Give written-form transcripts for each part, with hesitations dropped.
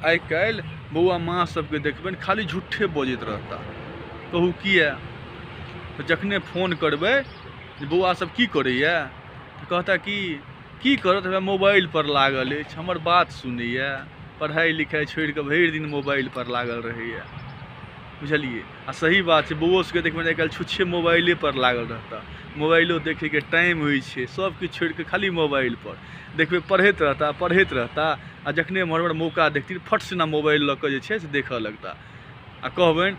आइ काल्हि बौआ माँ सबके देखबै ने खाली झूठे बजैत रहता। कहू किया? तो जखने फोन करबै जे बौआ सब की करैया तो कहता की करत है, मोबाइल पर लागल अछि, हमर बात सुनैया, पढ़ाई लिखाई छोड़ के भरि दिन मोबाइल पर लागल रहैया। बुझलिए? आ सही बात है, बउओ सबके देखबै आइ काल्हि छुच्छे मोबाइले पर लागल रहता। मोबाइलो देखे के टाइम होइ छै, सब किछु छोड़ के खाली मोबाइल पर देखबै पढ़ैत रहता आ जखने मरमर मौका देखती फट से ना मोबाइल लऽ के जे छै से देखऽ लगता। आ कहबनि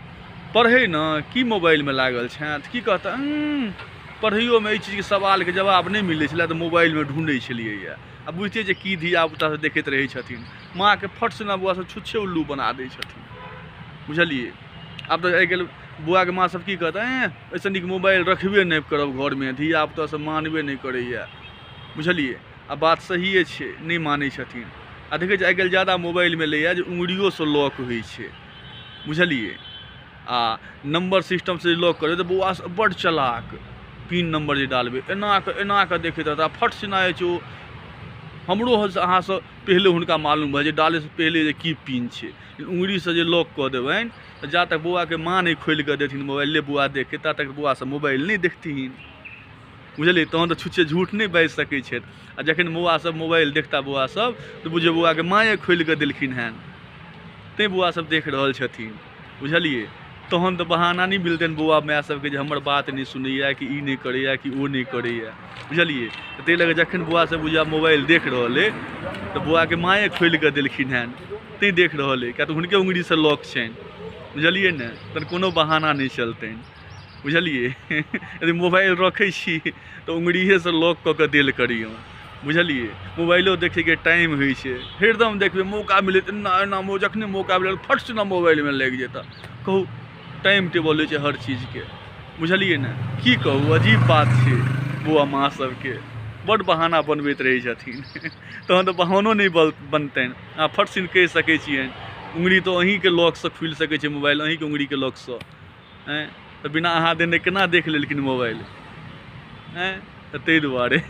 पढ़ै न की मोबाइल में लागल छै तऽ की कहता पढ़ैयो में एहि चीज के सवाल के जवाब नहीं मिलै छलै तऽ मोबाइल में ढूंढै छलियै। आ बुझिते जे की धिया पुता से देखैत रहै छथिन, माँ के फट से ना बुआ सब छुच्छे उल्लू बना दै छथिन। बुझलिए? आब तो आइ काल्हि बुआ के माँ सब की कहता ऐसे नीक मोबाइल रखबे नहीं करब घर में, धिया पुता सब मानबे नहीं करैया। बुझलिए? आ बात सहिए छै, नहीं मानै छथिन। आ देखै छियै आइ काल्हि ज़्यादा मोबाइल में लैया जे उंगलियों से लॉक होइ छै। बुझलिए? आ नंबर सिस्टम से लॉक करबै तऽ बौआ सब बड़ चलाक, पिन नंबर जे डालबै एना के देखैत रहता, फट से ना ओ हमरो अहाँ से पहले हुनका मालूम भऽ जे डाले से पहले जे की पिन छै। उंगली से जे लॉक कऽ देबनि तऽ जा तक बौआ के माँ नहीं खोल के देथिन मोबाइल ले बुआ देखे, ता तक बुआ सब मोबाइल नहीं देखथिन। बुझलिए? तहन तऽ छुच्छे झूठ नहीं बाजि सकै छथि। आ जखन बौआ सब मोबाइल देखता बौआ सब तऽ बुझियौ बौआ के माँए खोल के देलखिन हन, तैं बौआ सब देख रहल छथिन। बुझलिए? तहन तो बहाना नहीं मिलतनि बौआ माय सबके जे हमर बात नहीं सुनैया कि ई नहीं करैया कि ओ नहीं करैया। बुझलिए? ताहि लऽ कऽ जखन बौआ सब बुझिया मोबाइल देख रहल अइ तऽ बौआ के माँए खोल के देलखिन हन, तैं देख रहल अइ, किया तऽ हुनके उंगली से लॉक छनि। बुझलिए ने? तहन कोनो बहाना नहीं चलतनि। बुझलिए? यदि मोबाइल रखै छी तऽ उंगलिए से लॉक कऽ के देल करियौ। बुझलिए? मोबाइलो देखे के टाइम होइ छै, हरदम देखबै मौका मिले एना जखने मौका मिले फट से ना मोबाइल में लागि जेता। कहू टाइम टेबल होइ छै हर चीज के। बुझलिए ने? की कहू अजीब बात छै बौआ माँ सबके, बड़ बहाना बनबैत रहै छथिन। तहन तऽ बहानो नहीं बनतनि। अहाँ फट सिन कहि सकै छियनि उंगली तो अहीं के लॉक से खुलि सकै छै मोबाइल, अहीं के उंगली के लॉक से। तो बिना अहाँ देने केना देख लेलखिन मोबाइल? तऽ ताहि दुआरे